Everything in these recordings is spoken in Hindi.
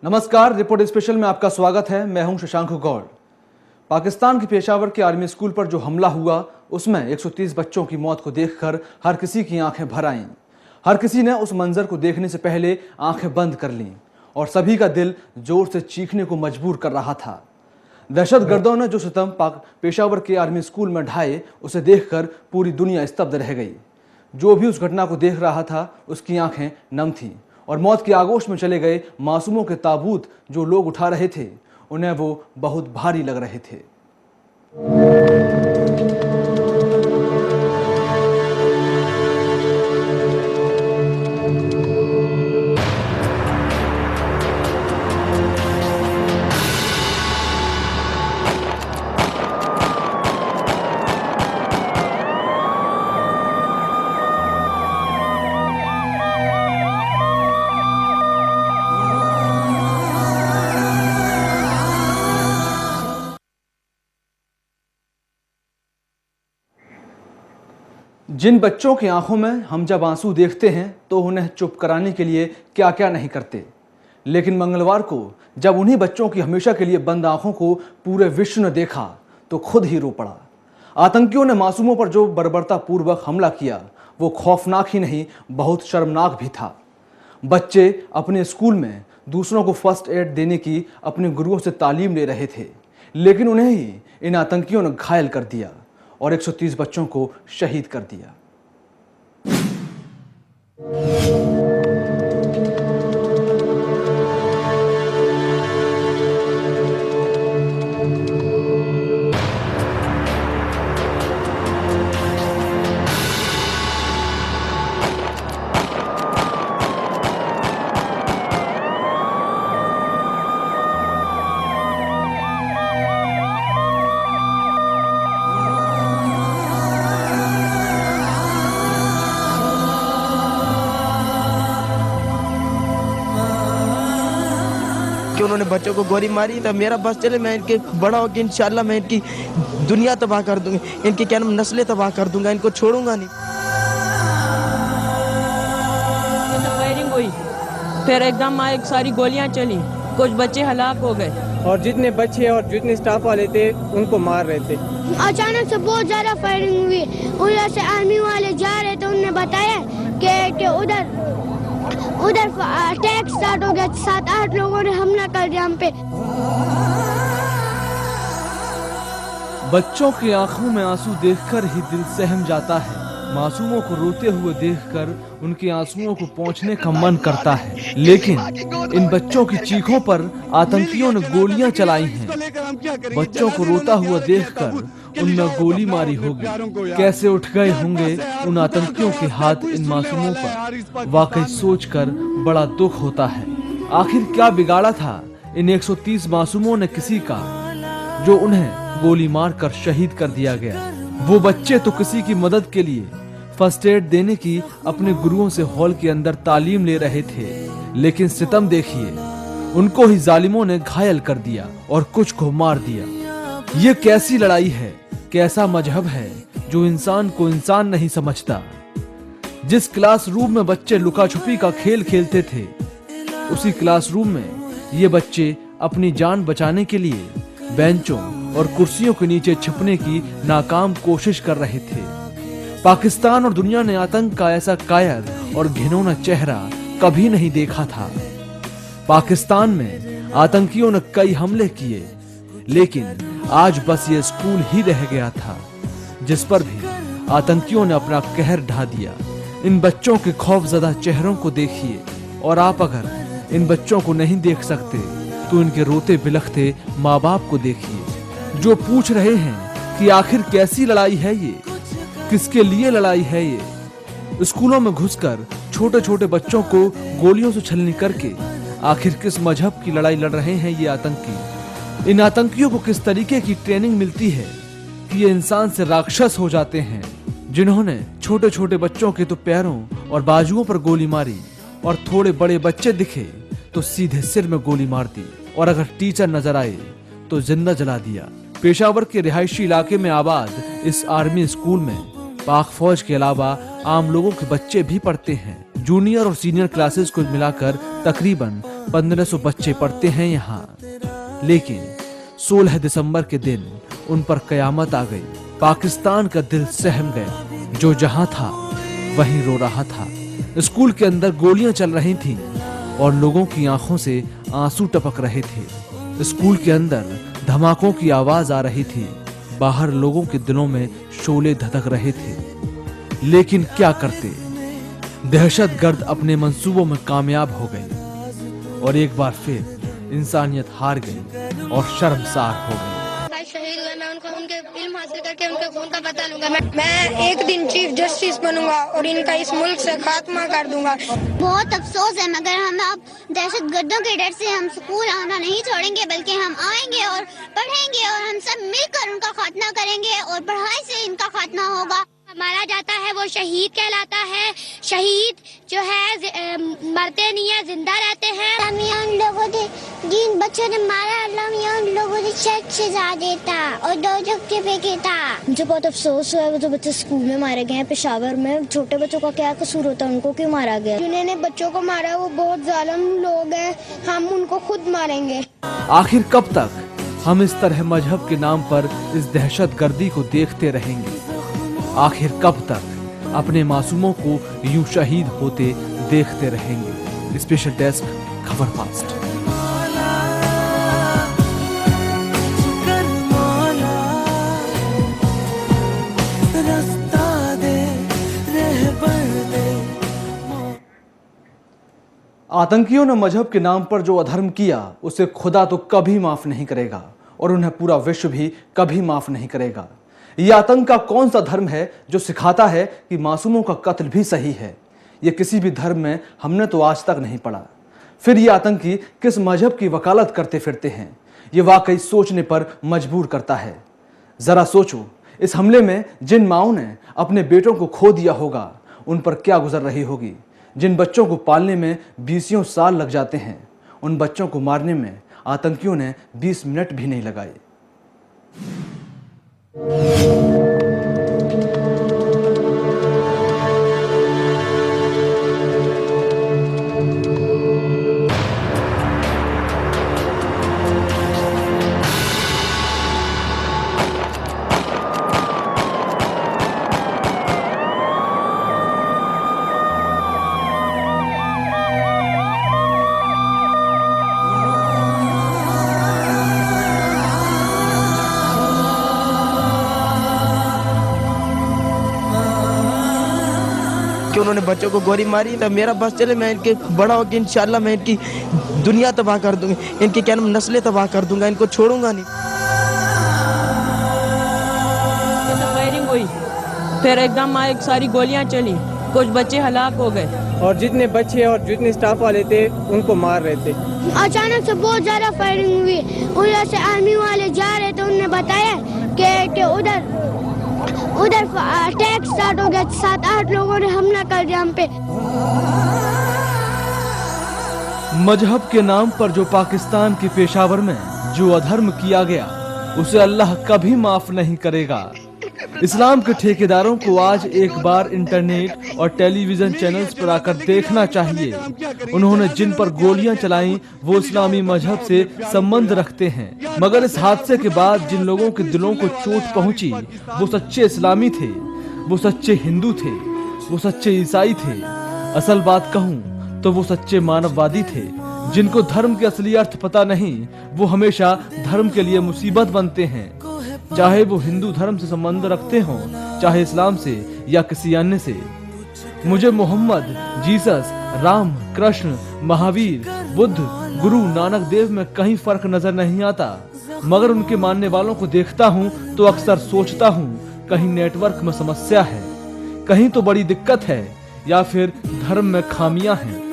नमस्कार, रिपोर्ट स्पेशल में आपका स्वागत है। मैं हूं शशांक गौड़। पाकिस्तान के पेशावर के आर्मी स्कूल पर जो हमला हुआ उसमें 130 बच्चों की मौत को देखकर हर किसी की आंखें भर आईं। हर किसी ने उस मंजर को देखने से पहले आंखें बंद कर लीं और सभी का दिल जोर से चीखने को मजबूर कर रहा था। दहशतगर्दों ने जो सितम पेशावर के आर्मी स्कूल में ढाए उसे देखकर पूरी दुनिया स्तब्ध रह गई। जो भी उस घटना को देख रहा था उसकी आंखें नम थीं और मौत के आगोश में चले गए मासूमों के ताबूत जो लोग उठा रहे थे उन्हें वो बहुत भारी लग रहे थे। जिन बच्चों की आंखों में हम जब आंसू देखते हैं तो उन्हें चुप कराने के लिए क्या क्या नहीं करते, लेकिन मंगलवार को जब उन्हीं बच्चों की हमेशा के लिए बंद आंखों को पूरे विश्व ने देखा तो खुद ही रो पड़ा। आतंकियों ने मासूमों पर जो बर्बरतापूर्वक हमला किया वो खौफनाक ही नहीं, बहुत शर्मनाक भी था। बच्चे अपने स्कूल में दूसरों को फर्स्ट एड देने की अपने गुरुओं से तालीम ले रहे थे, लेकिन उन्हें ही इन आतंकियों ने घायल कर दिया और 130 बच्चों को शहीद कर दिया। कि उन्होंने बच्चों को गोली मारी तो मेरा बस चले, मैं इनके बड़ा होकर इंशाल्लाह मैं इनकी दुनिया तबाह कर दूंगा, इनकी क्या नाम नस्लें तबाह कर दूंगा, इनको छोड़ूंगा नहीं। फायरिंग हुई, फिर एकदम एक सारी गोलियां चली, कुछ बच्चे हलाक हो गए और जितने बच्चे और जितने स्टाफ वाले थे उनको मार रहे थे। अचानक से बहुत ज्यादा फायरिंग हुई, उधर से आर्मी वाले जा रहे थे, उन्होंने बताया कि उधर अटैक स्टार्ट हो गया, 7-8 लोगों ने हमला कर दिया हम पे। बच्चों की आंखों में आंसू देखकर ही दिल सहम जाता है। मासूमों को रोते हुए देखकर उनके आंसुओं को पोंछने का मन करता है, लेकिन इन बच्चों की चीखों पर आतंकियों ने गोलियां चलाई हैं। बच्चों को रोता हुआ देखकर उनमें गोली मारी होगी, कैसे उठ गए होंगे उन आतंकियों के हाथ इन मासूमों पर। वाकई सोचकर बड़ा दुख होता है। आखिर क्या बिगाड़ा था इन 130 मासूमों ने किसी का, जो उन्हें गोली मारकर शहीद कर दिया गया। वो बच्चे तो किसी की मदद के लिए फर्स्ट एड देने की अपने गुरुओं से हॉल के अंदर तालीम ले रहे थे, लेकिन सितम देखिए, उनको ही जालिमों ने घायल कर दिया और कुछ को मार दिया। ये कैसी लड़ाई है, कैसा मजहब है जो इंसान को इंसान नहीं समझता। जिस क्लासरूम में बच्चे लुका छुपी का खेल खेलते थे, उसी क्लासरूम में ये बच्चे अपनी जान बचाने के लिए बेंचों और कुर्सियों के नीचे छिपने की नाकाम कोशिश कर रहे थे। पाकिस्तान और दुनिया ने आतंक का ऐसा कायर और घिनौना चेहरा कभी नहीं देखा था। पाकिस्तान में आतंकियों ने कई हमले किए, लेकिन आज बस ये स्कूल ही रह गया था जिस पर भी आतंकियों ने अपना कहर ढा दिया। इन बच्चों के खौफजदा चेहरों को देखिए, और आप अगर इन बच्चों को नहीं देख सकते तो इनके रोते बिलखते माँ बाप को देखिए, जो पूछ रहे हैं कि आखिर कैसी लड़ाई है ये, किसके लिए लड़ाई है ये। स्कूलों में घुसकर छोटे छोटे बच्चों को गोलियों से छलनी करके आखिर किस मजहब की लड़ाई लड़ रहे हैं ये आतंकी। इन आतंकियों को किस तरीके की ट्रेनिंग मिलती है कि ये इंसान से राक्षस हो जाते हैं, जिन्होंने छोटे छोटे बच्चों के तो पैरों और बाजुओं पर गोली मारी और थोड़े बड़े बच्चे दिखे तो सीधे सिर में गोली मार दी, और अगर टीचर नजर आए तो जिंदा जला दिया। पेशावर के रिहायशी इलाके में आबाद इस आर्मी स्कूल में पाक फौज के अलावा आम लोगों के बच्चे भी पढ़ते हैं। जूनियर और सीनियर क्लासेस को मिलाकर तकरीबन 1500 बच्चे पढ़ते हैं यहाँ। लेकिन 16 दिसंबर के दिन उन पर कयामत आ गई। पाकिस्तान का दिल सहम गया। जो जहां था वहीं रो रहा था। स्कूल के अंदर गोलियां चल रही थीं और लोगों की आंखों से आंसू टपक रहे थे। स्कूल के अंदर धमाकों की आवाज आ रही थी। बाहर लोगों के दिलों में शोले धधक रहे थे। लेकिन क्या करते, दहशतगर्द अपने मंसूबों में कामयाब हो गए और एक बार फिर इंसानियत हार गई और शर्मसार हो गई। शहीद हुए, मैं उनके इल्म हासिल करके उनके खून का पता लूंगा। मैं एक दिन चीफ जस्टिस बनूंगा और इनका इस मुल्क से खात्मा कर दूंगा। बहुत अफसोस है, मगर हम अब दहशतगर्दों के डर से हम स्कूल आना नहीं छोड़ेंगे, बल्कि हम आएंगे और पढ़ेंगे और हम सब मिलकर उनका खात्मा करेंगे और पढ़ाई से इनका खात्मा होगा। मारा जाता है वो शहीद कहलाता है। शहीद जो है मरते नहीं है, जिंदा रहते हैं। उन लोगों ने जिन बच्चों ने मारा, अल्लाह उन लोगों ने सजा देता और दो झटके फेंके था। मुझे बहुत अफसोस हुआ है, जो बच्चे स्कूल में मारे गए हैं पेशावर में। छोटे बच्चों का क्या कसूर होता है, उनको क्यों मारा गया? जिन्होंने बच्चों को मारा वो बहुत जालिम लोग हैं, हम उनको खुद मारेंगे। आखिर कब तक हम इस तरह मजहब के नाम पर इस दहशतगर्दी को देखते रहेंगे? आखिर कब तक अपने मासूमों को यूं शहीद होते देखते रहेंगे? स्पेशल डेस्क खबर फास्ट। आतंकियों ने मजहब के नाम पर जो अधर्म किया उसे खुदा तो कभी माफ नहीं करेगा और उन्हें पूरा विश्व भी कभी माफ नहीं करेगा। यह आतंक का कौन सा धर्म है जो सिखाता है कि मासूमों का कत्ल भी सही है? यह किसी भी धर्म में हमने तो आज तक नहीं पढ़ा। फिर ये आतंकी किस मजहब की वकालत करते फिरते हैं? ये वाकई सोचने पर मजबूर करता है। जरा सोचो, इस हमले में जिन माओं ने अपने बेटों को खो दिया होगा उन पर क्या गुजर रही होगी। जिन बच्चों को पालने में 20 साल लग जाते हैं, उन बच्चों को मारने में आतंकियों ने 20 मिनट भी नहीं लगाए। कि उन्होंने बच्चों को गोली मारी, तो मेरा बस चले मैं इनके बड़ा होकर इंशाल्लाह मैं इनकी दुनिया तबाह कर दूंगा, इनकी क्या नाम नस्लें तबाह कर दूंगा, इनको छोड़ूंगा नहीं। फायरिंग हुई, फिर एकदम एक सारी गोलियां चली, कुछ बच्चे हलाक हो गए और जितने बच्चे और जितने स्टाफ वाले थे उनको मार रहे थे। अचानक से बहुत ज्यादा फायरिंग हुई। उधर से आर्मी वाले जा रहे थे, उन्होंने बताया कि उधर अटैक स्टार्ट हो गया। 7-8 लोगों ने हमला कर दिया हम पे। मजहब के नाम पर जो पाकिस्तान के पेशावर में जो अधर्म किया गया उसे अल्लाह कभी माफ नहीं करेगा। इस्लाम के ठेकेदारों को आज एक बार इंटरनेट और टेलीविजन चैनल्स पर आकर देखना चाहिए। उन्होंने जिन पर गोलियां चलाई वो इस्लामी मजहब से संबंध रखते हैं, मगर इस हादसे के बाद जिन लोगों के दिलों को चोट पहुंची वो सच्चे इस्लामी थे, वो सच्चे हिंदू थे, वो सच्चे ईसाई थे। असल बात कहूं तो वो सच्चे मानववादी थे। जिनको धर्म के असली अर्थ पता नहीं वो हमेशा धर्म के लिए मुसीबत बनते हैं, चाहे वो हिंदू धर्म से संबंध रखते हों, चाहे इस्लाम से या किसी अन्य से। मुझे मोहम्मद, जीसस, राम, कृष्ण, महावीर, बुद्ध, गुरु नानक देव में कहीं फर्क नजर नहीं आता, मगर उनके मानने वालों को देखता हूँ तो अक्सर सोचता हूँ कहीं नेटवर्क में समस्या है, कहीं तो बड़ी दिक्कत है या फिर धर्म में खामियां हैं।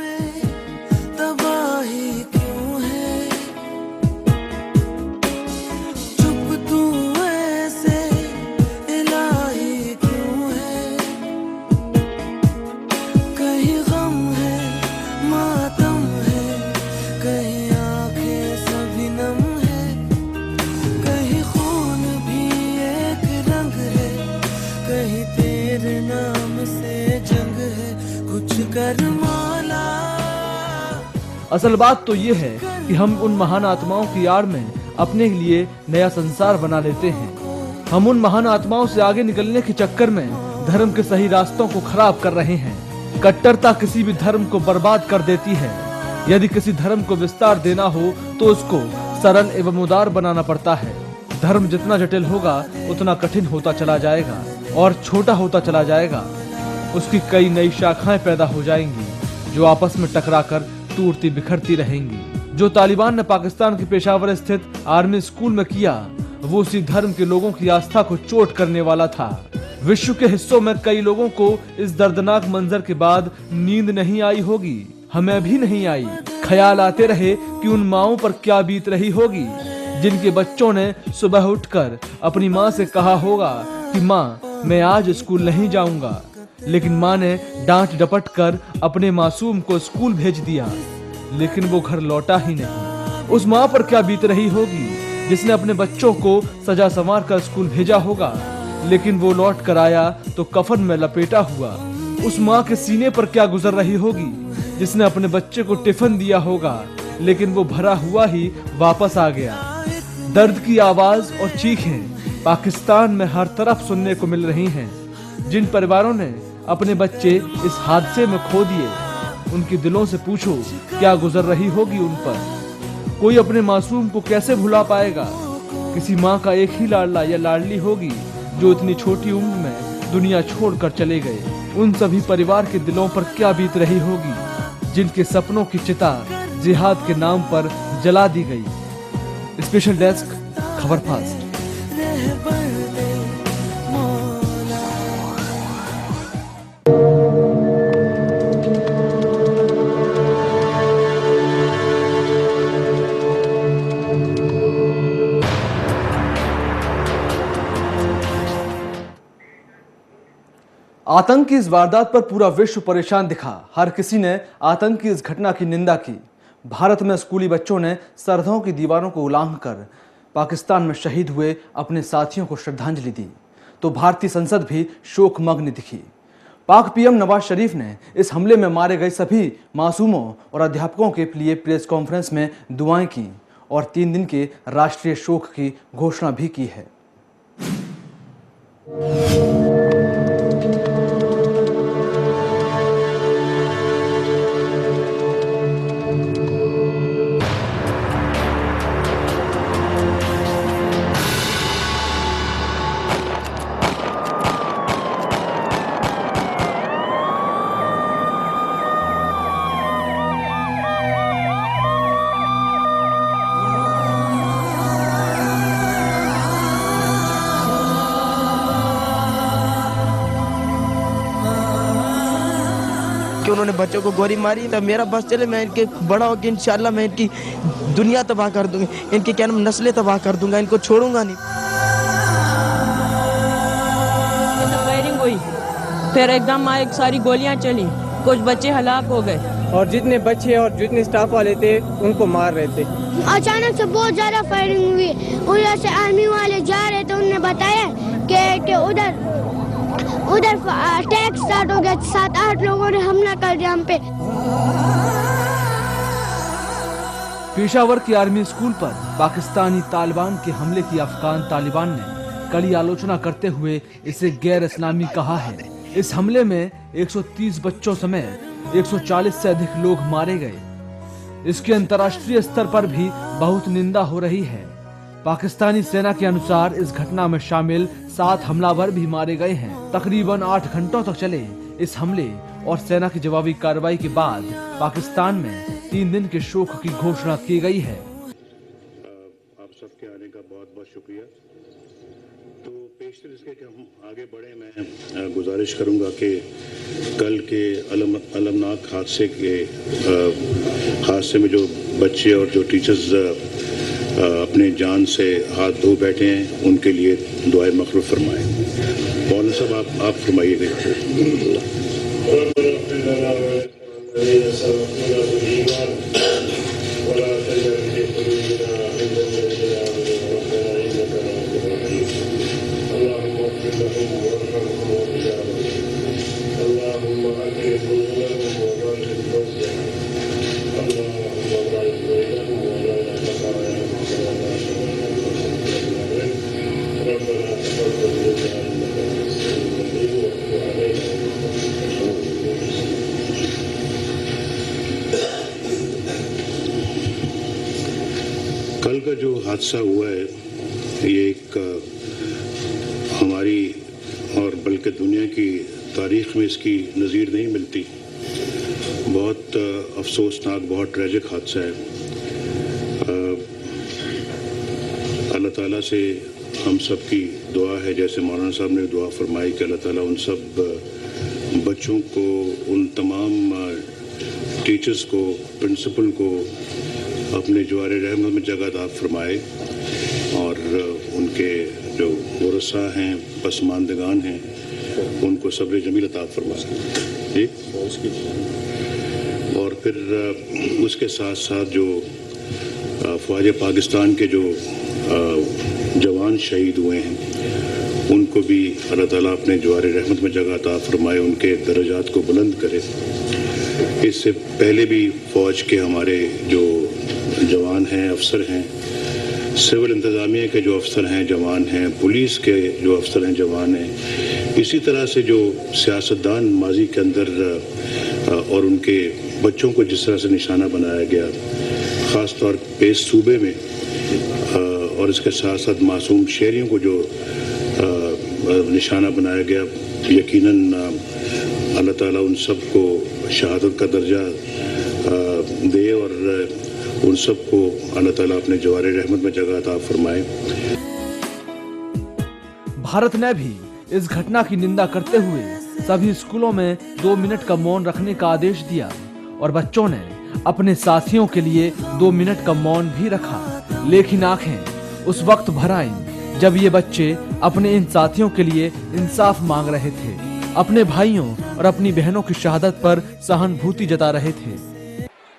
कहीं तेरा तेरे नाम से जंग है, कुछ कर मौला। असल बात तो ये है कि हम उन महान आत्माओं की आड़ में अपने लिए नया संसार बना लेते हैं। हम उन महान आत्माओं से आगे निकलने के चक्कर में धर्म के सही रास्तों को खराब कर रहे हैं। कट्टरता किसी भी धर्म को बर्बाद कर देती है। यदि किसी धर्म को विस्तार देना हो तो उसको सरल एवं उदार बनाना पड़ता है। धर्म जितना जटिल होगा उतना कठिन होता चला जाएगा और छोटा होता चला जाएगा। उसकी कई नई शाखाएं पैदा हो जाएंगी जो आपस में टकराकर टूटती बिखरती रहेंगी। जो तालिबान ने पाकिस्तान के पेशावर स्थित आर्मी स्कूल में किया वो उसी धर्म के लोगों की आस्था को चोट करने वाला था। विश्व के हिस्सों में कई लोगों को इस दर्दनाक मंजर के बाद नींद नहीं आई होगी, हमें भी नहीं आई। ख्याल आते रहे कि उन माओं पर क्या बीत रही होगी जिनके बच्चों ने सुबह उठकर अपनी माँ से कहा होगा कि माँ मैं आज स्कूल नहीं जाऊंगा, लेकिन माँ ने डांट डपट कर अपने मासूम को स्कूल भेज दिया, लेकिन वो घर लौटा ही नहीं। उस माँ पर क्या बीत रही होगी जिसने अपने बच्चों को सजा संवार कर स्कूल भेजा होगा, लेकिन वो लौट कर आया तो कफन में लपेटा हुआ। उस माँ के सीने पर क्या गुजर रही होगी जिसने अपने बच्चे को टिफिन दिया होगा, लेकिन वो भरा हुआ ही वापस आ गया। दर्द की आवाज और चीखें पाकिस्तान में हर तरफ सुनने को मिल रही हैं। जिन परिवारों ने अपने बच्चे इस हादसे में खो दिए, उनके दिलों से पूछो क्या गुजर रही होगी उन पर। कोई अपने मासूम को कैसे भुला पाएगा। किसी माँ का एक ही लाडला या लाडली होगी जो इतनी छोटी उम्र में दुनिया छोड़कर चले गए। उन सभी परिवार के दिलों पर क्या बीत रही होगी जिनके सपनों की चिता जिहाद के नाम पर जला दी गई। स्पेशल डेस्क खबर फास्ट। आतंक की इस वारदात पर पूरा विश्व परेशान दिखा। हर किसी ने आतंक की इस घटना की निंदा की। भारत में स्कूली बच्चों ने सरहदों की दीवारों को उलांघकर पाकिस्तान में शहीद हुए अपने साथियों को श्रद्धांजलि दी, तो भारतीय संसद भी शोकमग्न दिखी। पाक पीएम नवाज शरीफ ने इस हमले में मारे गए सभी मासूमों और अध्यापकों के लिए प्रेस कॉन्फ्रेंस में दुआएं की और 3 दिन के राष्ट्रीय शोक की घोषणा भी की है। कि उन्होंने बच्चों को गोली मारी, तब मेरा बस चले मैं इनके बड़ा होकर इंशाल्लाह मैं इनकी दुनिया तबाह कर दूंगी, इनकी क्या नाम नस्लें तबाह कर दूंगा, इनको छोड़ूंगा नहीं। फायरिंग हुई, फिर एकदम एक सारी गोलियां चली, कुछ बच्चे हलाक हो गए और जितने बच्चे और जितने स्टाफ वाले थे उनको मार रहे थे। अचानक से बहुत ज्यादा फायरिंग हुई। उधर से आर्मी वाले जा रहे थे, उन्होंने बताया कि उधर अटैक स्टार्ट हो गया। 7-8 लोगों ने हमला कर दिया हम पे। पेशावर के आर्मी स्कूल पर पाकिस्तानी तालिबान के हमले की अफगान तालिबान ने कड़ी आलोचना करते हुए इसे गैर इस्लामी कहा है। इस हमले में 130 बच्चों समेत 140 से अधिक लोग मारे गए। इसकी अंतर्राष्ट्रीय स्तर पर भी बहुत निंदा हो रही है। पाकिस्तानी सेना के अनुसार इस घटना में शामिल 7 हमलावर भी मारे गए हैं। तकरीबन 8 घंटों तक चले इस हमले और सेना की जवाबी कार्रवाई के बाद पाकिस्तान में 3 दिन के शोक की घोषणा की गई है। आप सबके आने का बहुत बहुत शुक्रिया। तो पेशतर इसके कि हम आगे बढ़े, मैं गुजारिश करूंगा कि कल के अलमनाक हादसे में जो बच्चे और जो टीचर्स अपने जान से हाथ धो बैठे हैं उनके लिए दुआए मग़फ़िरत फरमाएं। मौलाना साहब आप फरमाइएगा। हादसा हुआ है ये एक हमारी और बल्कि दुनिया की तारीख में इसकी नज़ीर नहीं मिलती। बहुत अफसोसनाक, बहुत ट्रेजिक हादसा है। अल्लाह ताला से हम सब की दुआ है, जैसे मौलाना साहब ने दुआ फरमाई कि अल्लाह ताला उन सब बच्चों को, उन तमाम टीचर्स को, प्रिंसिपल को अपने जवारे रहमत में जगह अता फरमाए और उनके जो वरसा हैं, पसमानदगान हैं, उनको सब्र जमील अता फरमाए जी। और फिर उसके साथ साथ जो फ़ौज पाकिस्तान के जो जवान शहीद हुए हैं उनको भी अल्लाह ताला अपने जवारे रहमत में जगह अता फरमाए, उनके दर्जात को बुलंद करे। इससे पहले भी फ़ौज के हमारे जो जवान हैं, अफसर हैं, सिविल इंतज़ामिया के जो अफसर हैं, जवान हैं, पुलिस के जो अफसर हैं, जवान हैं, इसी तरह से जो सियासतदान माजी के अंदर और उनके बच्चों को जिस तरह से निशाना बनाया गया, ख़ास तौर पे सूबे में, और इसके साथ साथ मासूम शहरियों को जो निशाना बनाया गया, यकीनन अल्लाह ताला उन सब को शहादत का दर्जा दे और उन सब को अल्लाह ताला अपने जवारे रहमत में जगह अता फरमाए। भारत ने भी इस घटना की निंदा करते हुए सभी स्कूलों में 2 मिनट का मौन रखने का आदेश दिया और बच्चों ने अपने साथियों के लिए 2 मिनट का मौन भी रखा। लेकिन आंखें उस वक्त भर आईं जब ये बच्चे अपने इन साथियों के लिए इंसाफ मांग रहे थे, अपने भाइयों और अपनी बहनों की शहादत पर सहानुभूति जता रहे थे।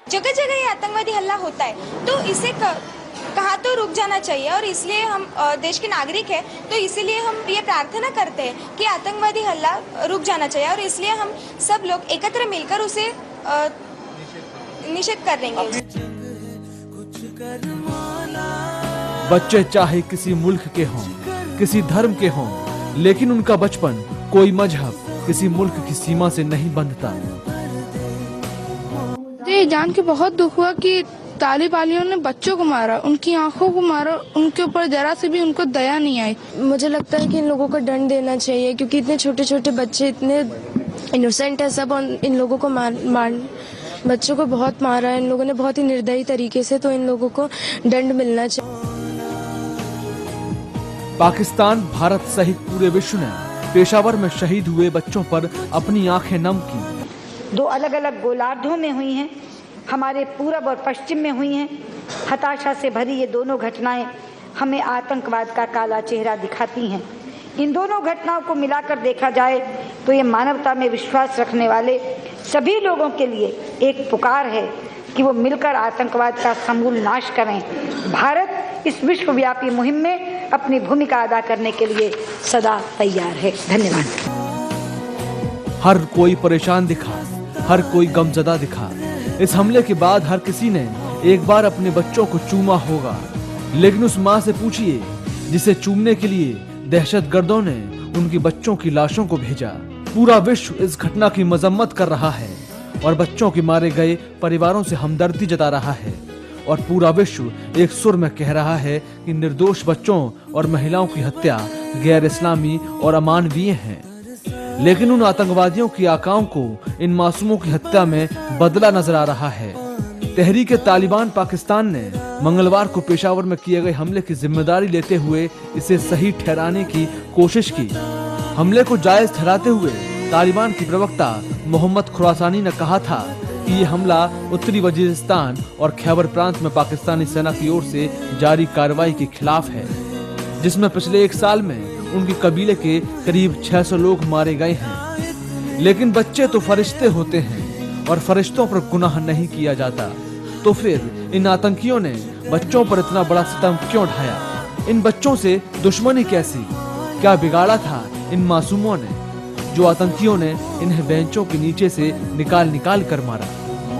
जगह जगह ये आतंकवादी हमला होता है तो इसे कहाँ तो रुक जाना चाहिए और इसलिए हम देश के नागरिक हैं तो इसीलिए हम ये प्रार्थना करते हैं कि आतंकवादी हमला रुक जाना चाहिए और इसलिए हम सब लोग एकत्र मिलकर उसे निषेध करेंगे। बच्चे चाहे किसी मुल्क के हों, किसी धर्म के हों, लेकिन उनका बचपन कोई मजहब, किसी मुल्क की सीमा से नहीं बंधता। ये जान के बहुत दुख हुआ कि तालिबानियों ने बच्चों को मारा, उनकी आंखों को मारा, उनके ऊपर जरा से भी उनको दया नहीं आई। मुझे लगता है कि इन लोगों को दंड देना चाहिए क्योंकि इतने छोटे छोटे बच्चे इतने इनोसेंट है सब, और इन लोगों को बच्चों को बहुत मारा है इन लोगों ने, बहुत ही निर्दयी तरीके से, तो इन लोगों को दंड मिलना चाहिए। पाकिस्तान, भारत सहित पूरे विश्व ने पेशावर में शहीद हुए बच्चों पर अपनी आंखें नम की। 2 अलग अलग गोलार्धों में हुई हैं, हमारे पूरब और पश्चिम में हुई हैं। हताशा से भरी ये दोनों घटनाएं हमें आतंकवाद का काला चेहरा दिखाती हैं। इन दोनों घटनाओं को मिलाकर देखा जाए तो ये मानवता में विश्वास रखने वाले सभी लोगों के लिए एक पुकार है कि वो मिलकर आतंकवाद का समूल नाश करें। भारत इस विश्वव्यापी मुहिम में अपनी भूमिका अदा करने के लिए सदा तैयार है। धन्यवाद। हर कोई परेशान दिखा, हर कोई गमजदा दिखा। इस हमले के बाद हर किसी ने एक बार अपने बच्चों को चूमा होगा, लेकिन उस माँ से पूछिए जिसे चूमने के लिए दहशतगर्दों ने उनकी बच्चों की लाशों को भेजा। पूरा विश्व इस घटना की मजम्मत कर रहा है और बच्चों के मारे गए परिवारों से हमदर्दी जता रहा है और पूरा विश्व एक सुर में कह रहा है कि निर्दोष बच्चों और महिलाओं की हत्या गैर इस्लामी और अमानवीय है। लेकिन उन आतंकवादियों की आकाओं को इन मासूमों की हत्या में बदला नजर आ रहा है। तहरीक तालिबान पाकिस्तान ने मंगलवार को पेशावर में किए गए हमले की जिम्मेदारी लेते हुए इसे सही ठहराने की कोशिश की। हमले को जायज ठहराते हुए तालिबान की प्रवक्ता मोहम्मद खुरासानी ने कहा था कि ये हमला उत्तरी वजीरिस्तान और खैबर प्रांत में पाकिस्तानी सेना की ओर से जारी कार्रवाई के खिलाफ है, जिसमें पिछले 1 साल में उनके कबीले के करीब 600 लोग मारे गए हैं। लेकिन बच्चे तो फरिश्ते होते हैं और फरिश्तों पर गुनाह नहीं किया जाता, तो फिर इन आतंकियों ने बच्चों पर इतना बड़ा सितम क्यों ढाया? इन बच्चों से दुश्मनी कैसी? क्या बिगाड़ा था इन मासूमों ने जो आतंकियों ने इन्हें बेंचों के नीचे से निकाल कर मारा?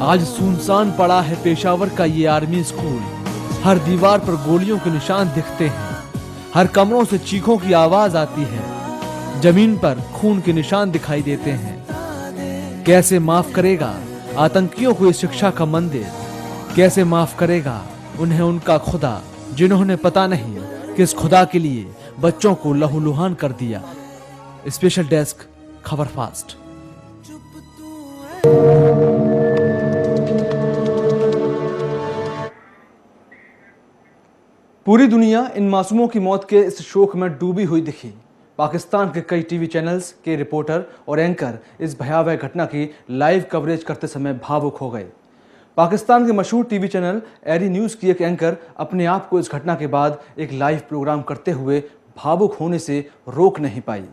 आज सुनसान पड़ा है पेशावर का ये आर्मी स्कूल। हर दीवार पर गोलियों के निशान दिखते हैं, हर कमरों से चीखों की आवाज आती है, जमीन पर खून के निशान दिखाई देते हैं। कैसे माफ करेगा आतंकियों को इस शिक्षा का मंदिर? कैसे माफ करेगा उन्हें उनका खुदा? जिन्होंने पता नहीं किस खुदा के लिए बच्चों को लहूलुहान कर दिया। स्पेशल डेस्क खबर फास्ट। पूरी दुनिया इन मासूमों की मौत के इस शोक में डूबी हुई दिखी। पाकिस्तान के कई टीवी चैनल्स के रिपोर्टर और एंकर इस भयावह घटना की लाइव कवरेज करते समय भावुक हो गए। पाकिस्तान के मशहूर टीवी चैनल एरी न्यूज़ की एक एंकर अपने आप को इस घटना के बाद एक लाइव प्रोग्राम करते हुए भावुक होने से रोक नहीं पाई।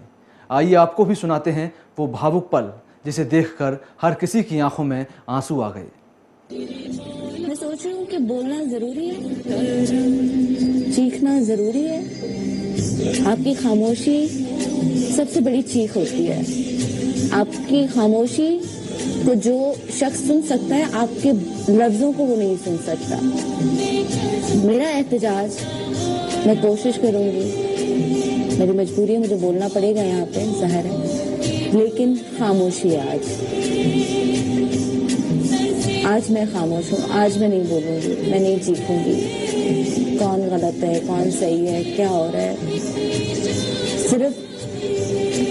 आइए आपको भी सुनाते हैं वो भावुक पल जिसे देखकर हर किसी की आंखों में आंसू आ गए। मैं सोच रही हूँ कि बोलना जरूरी है, चीखना जरूरी है। आपकी खामोशी सबसे बड़ी चीख होती है। आपकी खामोशी को जो शख्स सुन सकता है, आपके लफ्जों को वो नहीं सुन सकता। मेरा एहतजाज, मैं कोशिश करूंगी, मेरी मजबूरी है, मुझे बोलना पड़ेगा यहाँ पे, ज़ाहिर है, लेकिन खामोशी है आज मैं खामोश हूँ। आज मैं नहीं बोलूंगी, मैं नहीं चीखूंगी कौन गलत है कौन सही है क्या हो रहा है। सिर्फ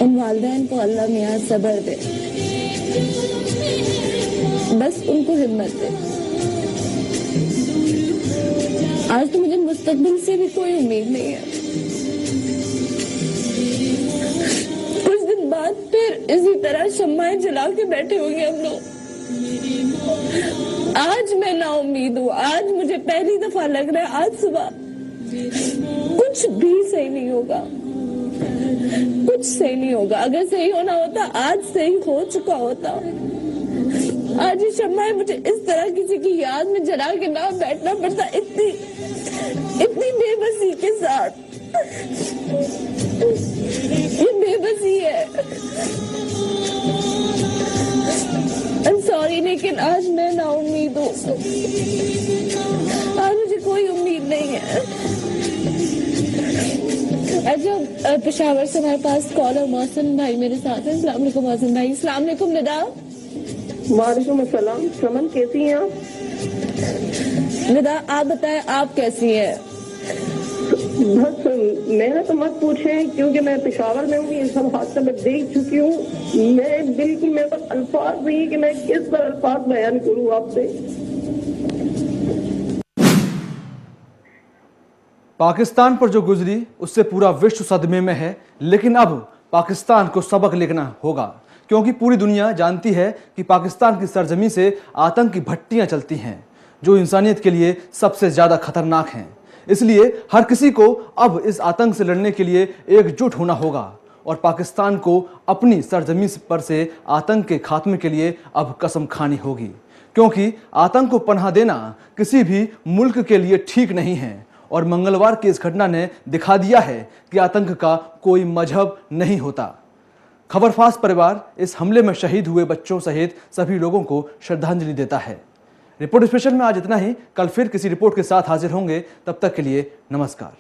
उन वालिदैन को अल्लाह मियां सब्र दे, बस उनको हिम्मत दे। आज तो मुझे मुस्तकबिल से भी कोई उम्मीद नहीं है। कुछ दिन बाद फिर इसी तरह शम्माएं जला के बैठे होंगे हम लोग। आज मैं ना उम्मीद हूँ। आज मुझे पहली दफा लग रहा है आज सुबह कुछ भी सही नहीं होगा, कुछ सही नहीं होगा। अगर सही होना होता आज सही हो चुका होता। आज ये शम्माएं मुझे इस तरह किसी की याद में जला के ना बैठना पड़ता, इतनी बेबसी के साथ। ये बेबसी है। I'm sorry, लेकिन आज मैं ना उम्मीद हूँ। आज मुझे कोई उम्मीद नहीं है। अच्छा, पेशावर से हमारे पास कॉलर मोहसिन भाई मेरे साथ हैं। अस्सलाम वालेकुम मोहसिन भाई। अस्सलाम वालेकुम निदा। वालेकुम अस्सलाम। समन कैसी हैं आप? निदा आप बताएं आप कैसी हैं? बस मेरा तो मत पूछें, क्योंकि मैं पेशावर में हूँ। ये सब हादसा मैं देख चुकी हूँ। मैं बिल्कुल, मेरे पास अल्फाज नहीं कि मैं किस तरह अल्फाज बयान करूँ आपसे। पाकिस्तान पर जो गुजरी उससे पूरा विश्व सदमे में है, लेकिन अब पाकिस्तान को सबक लेना होगा, क्योंकि पूरी दुनिया जानती है कि पाकिस्तान की सरजमी से आतंक की भट्टियां चलती हैं जो इंसानियत के लिए सबसे ज्यादा खतरनाक हैं। इसलिए हर किसी को अब इस आतंक से लड़ने के लिए एकजुट होना होगा और पाकिस्तान को अपनी सरजमीन पर से आतंक के खात्मे के लिए अब कसम खानी होगी, क्योंकि आतंक को पनाह देना किसी भी मुल्क के लिए ठीक नहीं है। और मंगलवार की इस घटना ने दिखा दिया है कि आतंक का कोई मजहब नहीं होता। खबर फास्ट परिवार इस हमले में शहीद हुए बच्चों सहित सभी लोगों को श्रद्धांजलि देता है। रिपोर्ट स्पेशल में आज इतना ही। कल फिर किसी रिपोर्ट के साथ हाजिर होंगे। तब तक के लिए नमस्कार।